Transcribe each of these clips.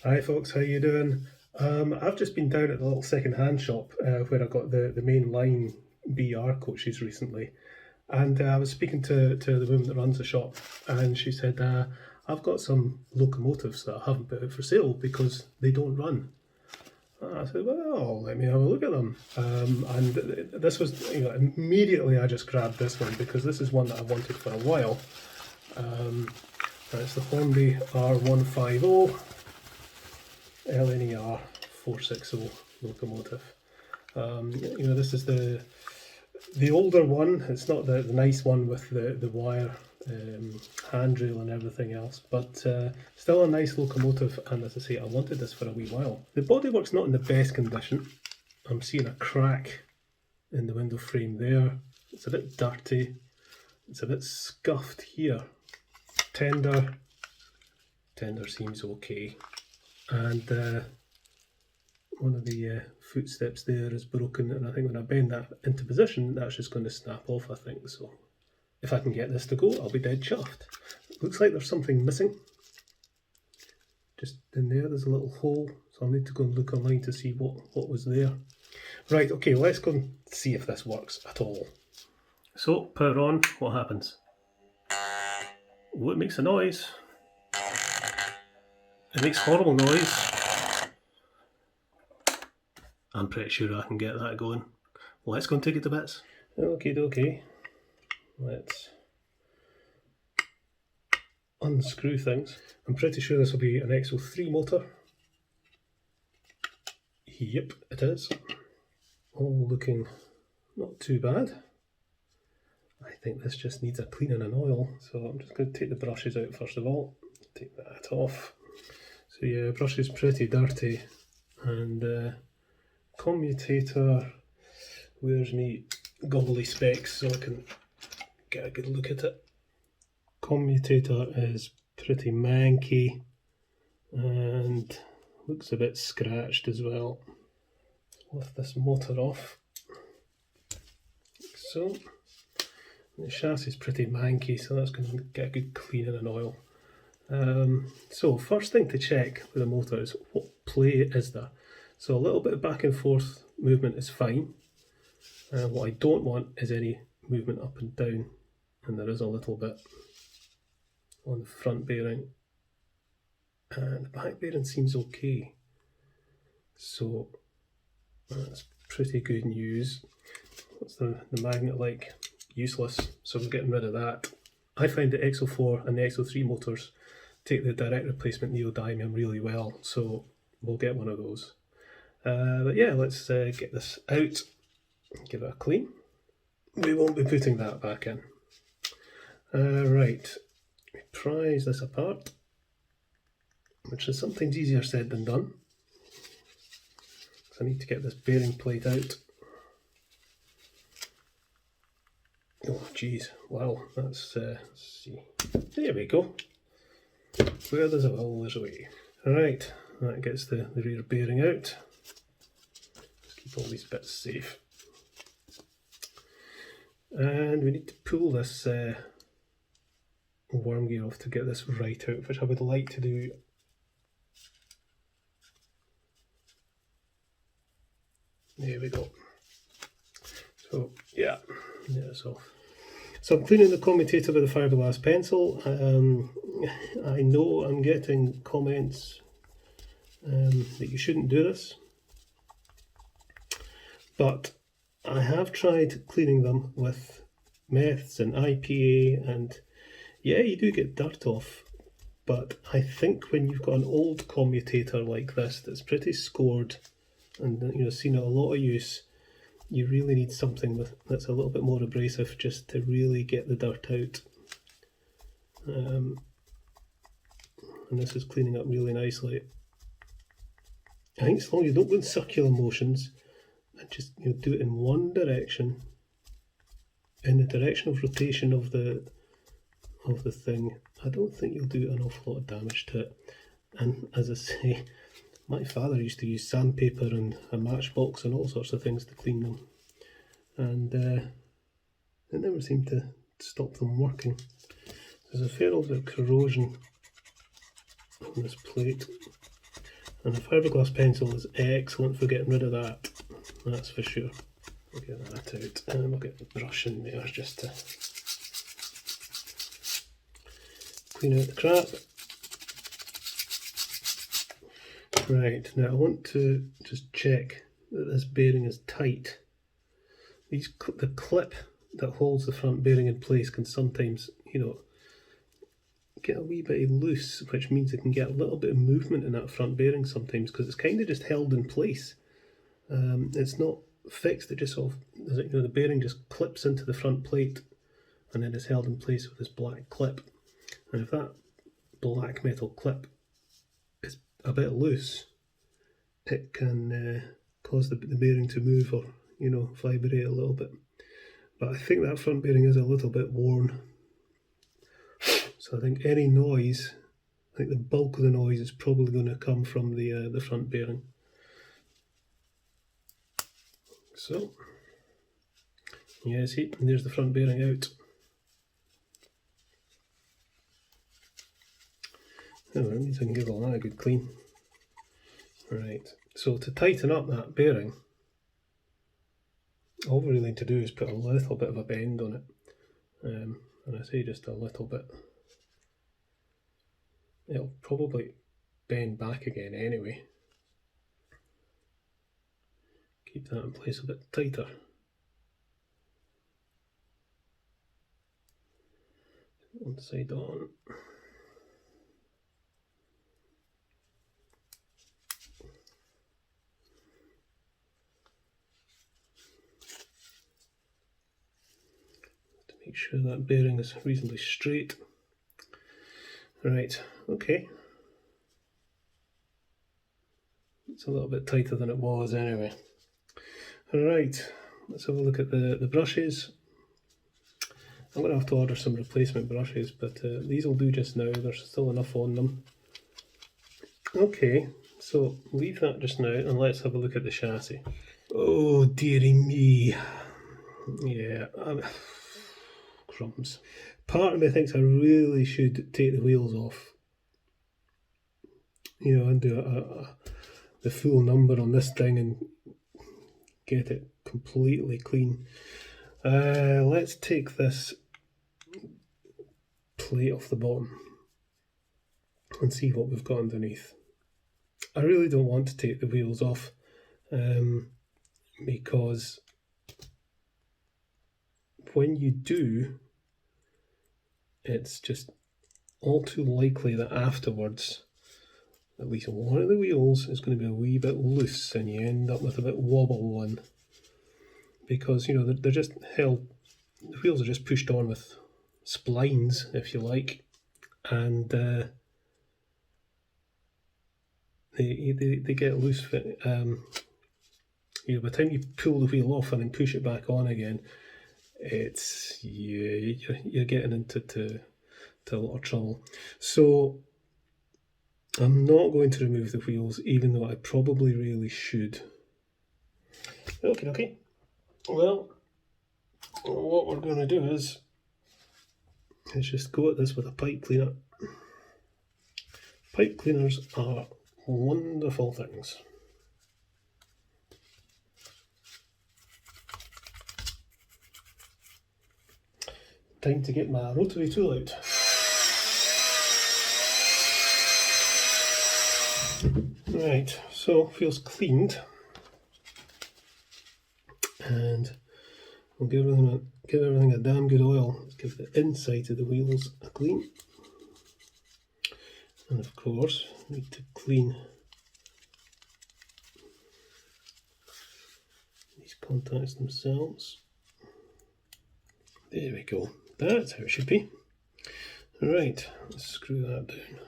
Hi folks, how you doing? I've just been down at the little second-hand shop where I got the main line BR coaches recently, and I was speaking to the woman that runs the shop, and she said, I've got some locomotives that I haven't put out for sale because they don't run. I said, well, let me have a look at them. And this was, immediately I just grabbed this one because this is one that I wanted for a while. And it's the Hornby R150. LNER 460 locomotive. This is the older one. It's not the nice one with the wire handrail and everything else, but still a nice locomotive. And as I say, I wanted this for a wee while. The bodywork's not in the best condition. I'm seeing a crack in the window frame there. It's a bit dirty. It's a bit scuffed here. Tender seems okay. And one of the footsteps there is broken, and I think when I bend that into position, that's just going to snap off, I think. So if I can get this to go, I'll be dead chuffed. Looks like there's something missing. Just in there's a little hole, so I'll need to go and look online to see what was there. Right, okay, let's go and see if this works at all. So, power on, what happens? Oh, it makes a noise. It makes horrible noise. I'm pretty sure I can get that going. Let's go and take it to bits. Okay. Let's unscrew things. I'm pretty sure this will be an XO3 motor. Yep, it is. All looking not too bad. I think this just needs a cleaning and oil, so I'm just going to take the brushes out first of all. Take that off. So yeah, brush is pretty dirty, and commutator, where's me gobbly specs so I can get a good look at it. Commutator is pretty manky and looks a bit scratched as well. Lift this motor off. So the chassis is pretty manky, so that's going to get a good cleaning and oil. So first thing to check with the motor is what play is there. So a little bit of back and forth movement is fine. What I don't want is any movement up and down, and there is a little bit on the front bearing, and the back bearing seems okay. So that's pretty good news. What's the magnet like? Useless, so we're getting rid of that. I find the XO4 and the XO3 motors take the direct replacement neodymium really well, so we'll get one of those. But yeah, let's get this out, give it a clean. We won't be putting that back in. Right, we prise this apart, which is sometimes easier said than done. So I need to get this bearing plate out. Oh geez, wow, let's see. There we go. Where there's a will, there's a way. Alright, that gets the rear bearing out. Let's keep all these bits safe. And we need to pull this worm gear off to get this right out, which I would like to do. There we go. So yeah, it's off. So I'm cleaning the commutator with a fiberglass pencil. I know I'm getting comments that you shouldn't do this, but I have tried cleaning them with meths and IPA, and yeah, you do get dirt off, but I think when you've got an old commutator like this that's pretty scored and seen a lot of use, you really need something that's a little bit more abrasive just to really get the dirt out. And this is cleaning up really nicely. I think as long as you don't go in circular motions and just do it in one direction, in the direction of rotation of the thing, I don't think you'll do an awful lot of damage to it. And as I say, my father used to use sandpaper and a matchbox and all sorts of things to clean them, and it never seemed to stop them working. There's a fair old bit of corrosion on this plate. And a fiberglass pencil is excellent for getting rid of that, that's for sure. We'll get that out, and we'll get the brush in there just to clean out the crap. Right, now I want to just check that this bearing is tight. The clip that holds the front bearing in place can sometimes, you know, get a wee bit loose, which means it can get a little bit of movement in that front bearing sometimes, because it's kind of just held in place. It's not fixed, it just sort of, you know, the bearing just clips into the front plate and then is held in place with this black clip. And if that black metal clip is a bit loose, it can cause the bearing to move, or, you know, vibrate a little bit. But I think that front bearing is a little bit worn. So I think any noise, I think the bulk of the noise is probably going to come from the front bearing. So, yeah, see, and there's the front bearing out. Oh, that means I can give all that a good clean. Right, so to tighten up that bearing, all we really need to do is put a little bit of a bend on it. And I say just a little bit. It'll probably bend back again anyway. Keep that in place a bit tighter. One side on. To make sure that bearing is reasonably straight. Right, okay. It's a little bit tighter than it was anyway. Alright, let's have a look at the brushes. I'm going to have to order some replacement brushes, but these will do just now. There's still enough on them. Okay, so leave that just now and let's have a look at the chassis. Oh dearie me. Yeah, crumbs. Part of me thinks I really should take the wheels off, you know, and do the full number on this thing and get it completely clean. Let's take this plate off the bottom and see what we've got underneath. I really don't want to take the wheels off because when you do, it's just all too likely that afterwards at least one of the wheels is going to be a wee bit loose and you end up with a bit wobble one, because, you know, they're just held, the wheels are just pushed on with splines, if you like, and they get loose. You know, by the time you pull the wheel off and then push it back on again, it's you're getting into a lot of trouble. So I'm not going to remove the wheels, even though I probably really should. Okay. Well, what we're going to do is just go at this with a pipe cleaner. Pipe cleaners are wonderful things. Time to get my rotary tool out. Right, so feels cleaned, and we'll give everything a damn good oil. Let's give the inside of the wheels a clean, and of course need to clean these contacts themselves. There we go, that's how it should be. Right, let's screw that down.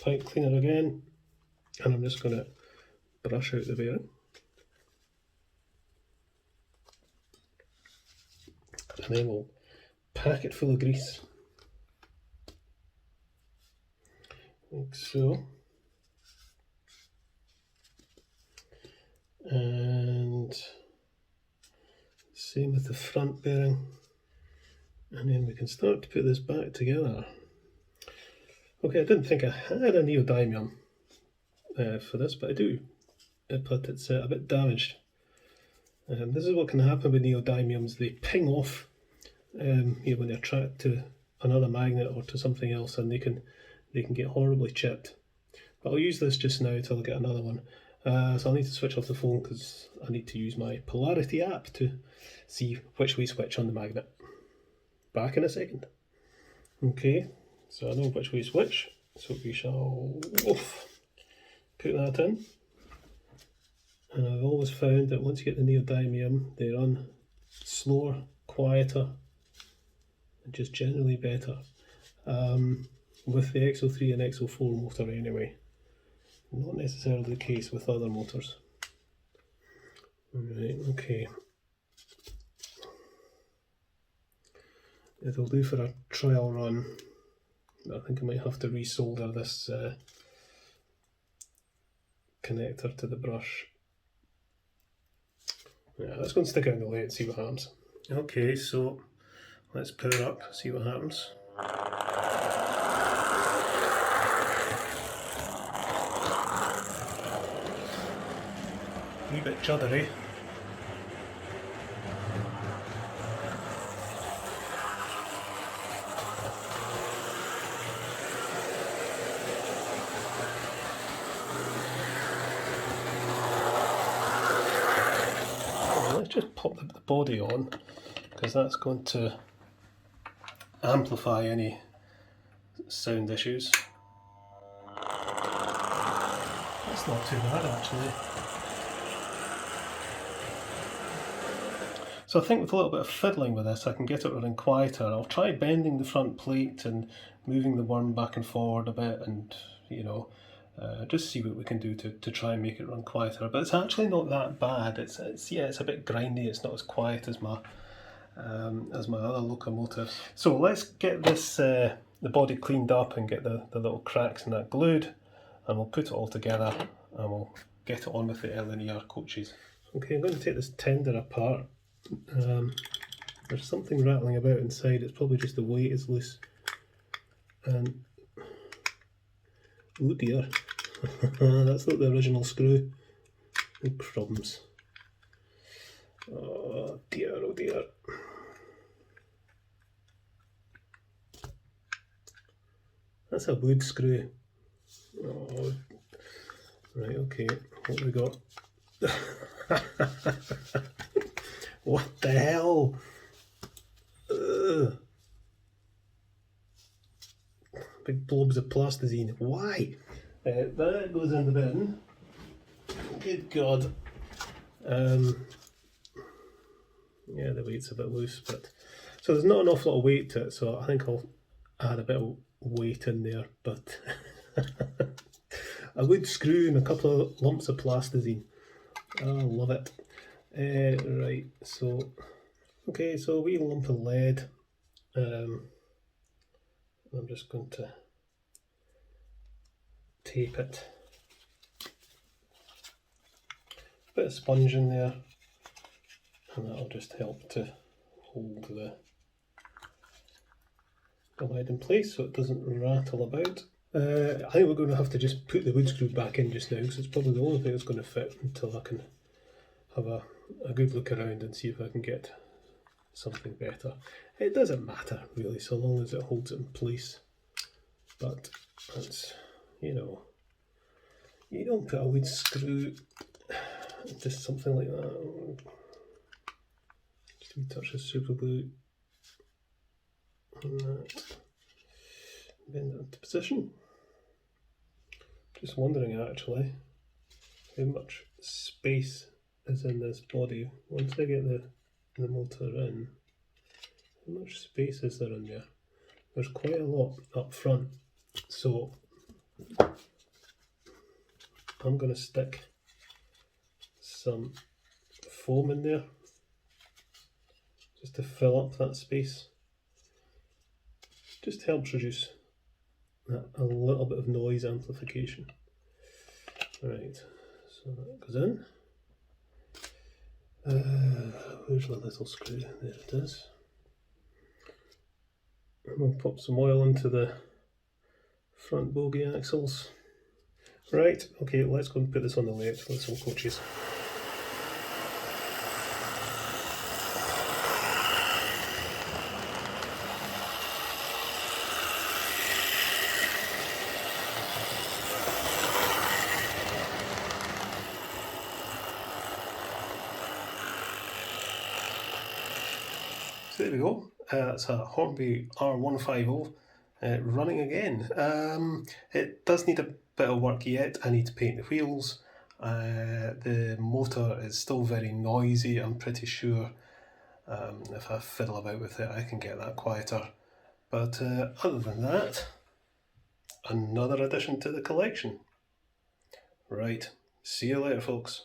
Pipe cleaner again, and I'm just going to brush out the bearing. And then we'll pack it full of grease, like so. And same with the front bearing. And then we can start to put this back together. Okay, I didn't think I had a neodymium for this, but I do. But it's a bit damaged. This is what can happen with neodymiums. They ping off when they're attracted to another magnet or to something else, and they can get horribly chipped. But I'll use this just now until I get another one. So I'll need to switch off the phone because I need to use my polarity app to see which way switch on the magnet. Back in a second. Okay, so I know which way switch, so we shall put that in. And I've always found that once you get the neodymium, they run slower, quieter, and just generally better. With the XO3 and XO4 motor anyway. Not necessarily the case with other motors. Right, okay. It'll do for a trial run. I think I might have to resolder this connector to the brush. Yeah, let's go and stick it in the light and see what happens. Okay, so let's power up, see what happens. A wee bit juddery. Let's just pop the body on, because that's going to amplify any sound issues. That's not too bad actually. So I think with a little bit of fiddling with this I can get it running quieter. I'll try bending the front plate and moving the worm back and forward a bit, and just see what we can do to try and make it run quieter. But it's actually not that bad. It's a bit grindy. It's not as quiet as my other locomotives. So let's get this the body cleaned up and get the little cracks in that glued, and we'll put it all together and we'll get it on with the LNER coaches. Okay, I'm going to take this tender apart. There's something rattling about inside. It's probably just the weight is loose. And oh dear, that's not the original screw. No problems. Oh dear, oh dear. That's a wood screw. Oh. Right, okay, what have we got? What the hell? Ugh. Big blobs of plasticine. Why? That goes in the bin. Good God. Yeah, the weight's a bit loose, but so there's not an awful lot of weight to it, so I think I'll add a bit of weight in there, but a wood screw and a couple of lumps of plasticine. I love it. Right, so okay, so a wee lump of lead. I'm just going to tape it. Bit of sponge in there, and that'll just help to hold the lead in place so it doesn't rattle about. I think we're going to have to just put the wood screw back in just now, because it's probably the only thing that's going to fit until I can have a good look around and see if I can get something better. It doesn't matter really, so long as it holds it in place. But that's, you don't put a wood screw just something like that. Just a wee touch of super glue on that. Bend it into position. Just wondering actually how much space is in this body. Once I get the motor in, how much space is there in there? There's quite a lot up front, so I'm going to stick some foam in there just to fill up that space. Just helps reduce a little bit of noise amplification. Right, so that goes in. Where's my little screw? There it is. And we'll pop some oil into the front bogie axles. Right, okay, let's go and put this on the left. Let's all coaches. So there we go. It's a Hornby R150 running again. It does need a bit of work yet. I need to paint the wheels. The motor is still very noisy. I'm pretty sure if I fiddle about with it I can get that quieter. But other than that, another addition to the collection. Right, see you later folks.